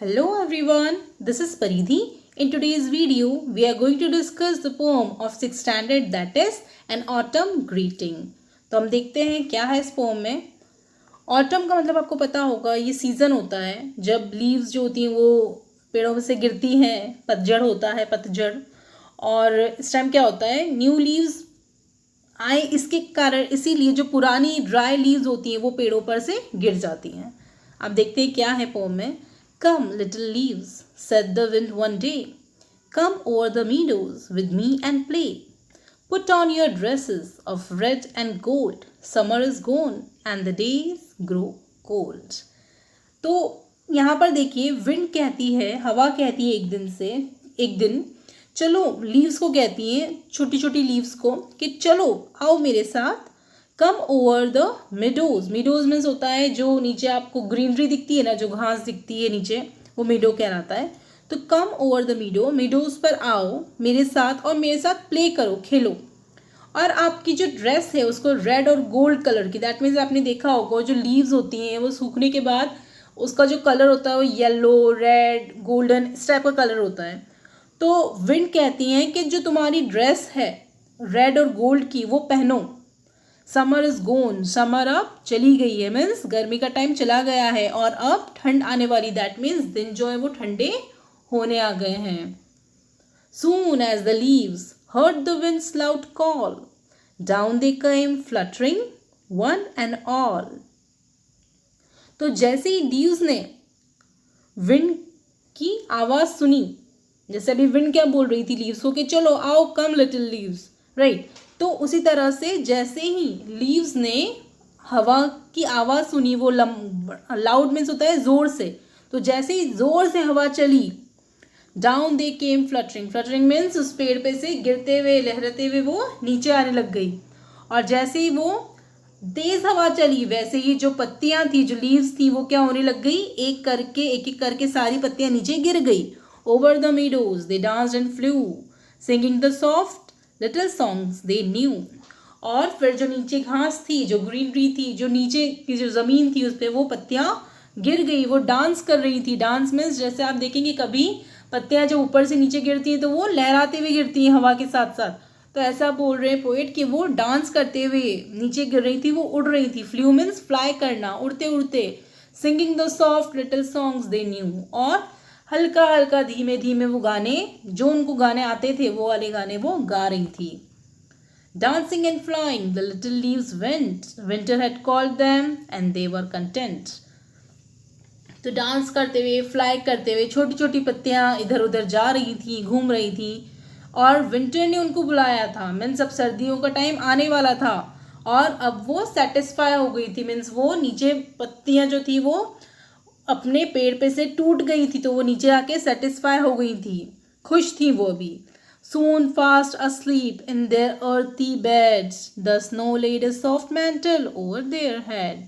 Hello everyone, this is Paridhi. In today's video, we are going to discuss the poem of 6th standard that is An Autumn Greeting. तो हम देखते हैं क्या है इस pome में. ऑटम का मतलब आपको पता होगा, ये सीज़न होता है जब लीव्स जो होती हैं वो पेड़ों में से गिरती हैं. पतझड़ होता है, पतझड़. और इस टाइम क्या होता है, न्यू लीव्स आए, इसके कारण इसीलिए जो पुरानी ड्राई लीव्स होती हैं वो पेड़ों पर से गिर जाती हैं. अब देखते हैं क्या है पोम में. Come, little leaves, said the wind one day. Come over the meadows with me and play. Put on your dresses of red and gold. Summer is gone and the days grow cold. तो यहाँ पर देखिए, wind कहती है, हवा कहती है एक दिन चलो, लीव्स को कहती हैं, छोटी छोटी लीव्स को, कि चलो आओ मेरे साथ. Come over the meadows. Meadows means होता है जो नीचे आपको ग्रीनरी दिखती है ना, जो घास दिखती है नीचे, वो मिडो कहलाता है. तो कम ओवर द मिडो, मिडोज पर आओ मेरे साथ और मेरे साथ प्ले करो, खेलो. और आपकी जो ड्रेस है उसको रेड और गोल्ड कलर की, दैट मीन्स आपने देखा होगा जो लीव्स होती हैं वो सूखने के बाद उसका जो कलर होता है वो येलो, रेड, गोल्डन, इस टाइप का कलर होता है. तो विंड कहती हैं कि जो तुम्हारी ड्रेस है रेड और गोल्ड की वो पहनो. समर इज गोन, समर अब चली गई है, मीन्स गर्मी का टाइम चला गया है और अब ठंड आने वाली, दैट मीन्स दिन जो है वो ठंडे होने आ गए हैं. Soon as the leaves heard the wind's loud call, down they came fluttering, one and all. तो जैसे ही लीव्स ने विंड की आवाज़ सुनी, जैसे अभी विंड क्या बोल रही थी लीव्स को कि चलो आओ, कम लिटिल लीव्स, राइट. तो उसी तरह से जैसे ही लीव्स ने हवा की आवाज़ सुनी, वो लाउड मीन्स होता है ज़ोर से, तो जैसे ही ज़ोर से हवा चली, डाउन दे केम फ्लटरिंग. फ्लटरिंग मीन्स उस पेड़ पे से गिरते हुए, लहराते हुए वो नीचे आने लग गई. और जैसे ही वो तेज़ हवा चली, वैसे ही जो पत्तियां थी, जो लीव्स थी, वो क्या होने लग गई, एक एक करके सारी पत्तियां नीचे गिर गई. Over the meadows they danced and flu, singing the soft little songs they knew. और फिर जो नीचे घास थी, जो ग्रीनरी थी, जो नीचे की जो ज़मीन थी, उस पर वो पत्तियां गिर गई, वो डांस कर रही थी. डांस मीन्स जैसे आप देखेंगे कभी पत्तियां जब ऊपर से नीचे गिरती हैं तो वो लहराते हुए गिरती हैं हवा के साथ साथ. तो ऐसा बोल रहे हैं पोएट कि वो डांस करते हुए नीचे गिर रही थी, वो उड़ रही थी. फ्लू मीन्स फ्लाई करना, उड़ते उड़ते. Singing the soft little songs they knew, और हल्का हल्का धीमे धीमे वो गाने, जो उनको गाने आते थे वो वाले गाने वो गा रही थी. Dancing and flying the little leaves went, winter had called them and they were content. तो डांस करते हुए, फ्लाई करते हुए, छोटी छोटी पत्तियां इधर उधर जा रही थी, घूम रही थी, और विंटर ने उनको बुलाया था. मीन्स अब सर्दियों का टाइम आने वाला था और अब वो सेटिस्फाई हो गई थी. मीन्स वो नीचे पत्तियां जो थी वो अपने पेड़ पे से टूट गई थी, तो वो नीचे आके सेटिस्फाई हो गई थी, खुश थी वो भी. Soon fast asleep in their earthy beds, the snow laid a soft mantle over their head.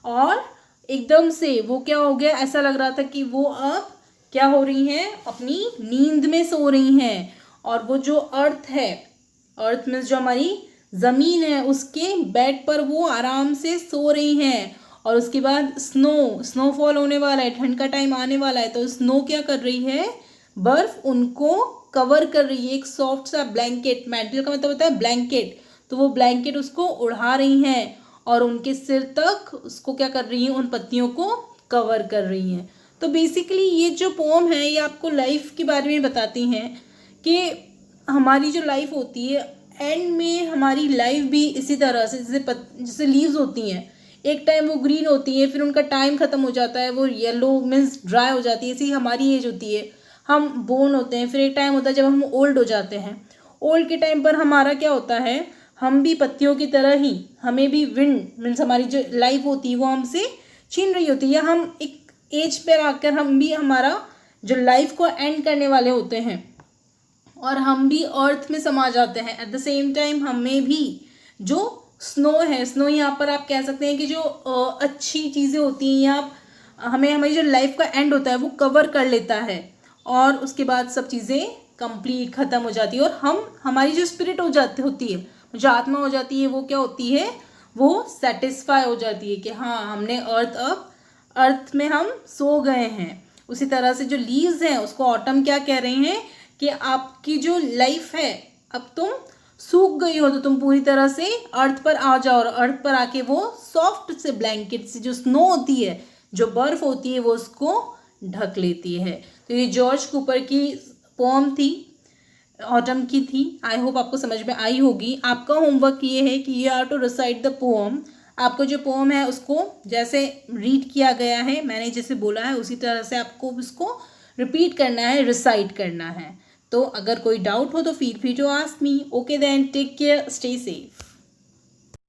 और एकदम से वो क्या हो गया, ऐसा लग रहा था कि वो अब क्या हो रही हैं, अपनी नींद में सो रही हैं. और वो जो अर्थ है, अर्थ मीन्स जो हमारी ज़मीन है, उसके बेड पर वो आराम से सो रही हैं. और उसके बाद स्नोफॉल होने वाला है, ठंड का टाइम आने वाला है, तो स्नो क्या कर रही है, बर्फ उनको कवर कर रही है, एक सॉफ्ट सा ब्लैंकेट. मैंटल का मतलब होता है ब्लैंकेट, तो वो ब्लैंकेट उसको उड़ा रही हैं और उनके सिर तक उसको क्या कर रही हैं, उन पत्तियों को कवर कर रही हैं. तो बेसिकली ये जो पोम है ये आपको लाइफ के बारे में बताती हैं कि हमारी जो लाइफ होती है, एंड में हमारी लाइफ भी इसी तरह से, जैसे लीव्स होती हैं, एक टाइम वो ग्रीन होती है, फिर उनका टाइम ख़त्म हो जाता है, वो येलो मीन्स ड्राई हो जाती है. ऐसी हमारी एज होती है, हम बोर्न होते हैं, फिर एक टाइम होता है जब हम ओल्ड हो जाते हैं. ओल्ड के टाइम पर हमारा क्या होता है, हम भी पत्तियों की तरह ही, हमें भी विंड मीन्स हमारी जो लाइफ होती है वो हमसे छीन रही होती है, या हम एक एज पर आकर हम भी हमारा जो लाइफ को एंड करने वाले होते हैं और हम भी अर्थ में समा जाते हैं. एट द सेम टाइम हमें भी जो स्नो है, स्नो यहाँ पर आप कह सकते हैं कि जो अच्छी चीज़ें होती हैं, या हमें हमारी जो लाइफ का एंड होता है वो कवर कर लेता है, और उसके बाद सब चीज़ें कंप्लीट ख़त्म हो जाती है, और हमारी जो स्पिरिट होती है, जो आत्मा हो जाती है, वो क्या होती है, वो सेटिस्फाई हो जाती है कि हाँ, हमने अर्थ में हम सो गए हैं. उसी तरह से जो लीव्स हैं उसको ऑटम क्या कह रहे हैं कि आपकी जो लाइफ है अब तुम सूख गई हो तो तुम पूरी तरह से अर्थ पर आ जाओ, और अर्थ पर आके वो सॉफ्ट से ब्लैंकेट से जो स्नो होती है, जो बर्फ होती है, वो उसको ढक लेती है। तो ये जॉर्ज कूपर की पोम थी, ऑटम की थी। आई होप आपको समझ में आई होगी। आपका होमवर्क ये है कि you have to recite the poem. आपको जो पोम है उसको जैसे रीड किया गया है, मैंने जैसे बोला है उसी तरह से आपको उसको रिपीट करना है, रिसाइट करना है। तो अगर कोई डाउट हो तो feel free to ask me. Okay then, take care, stay safe.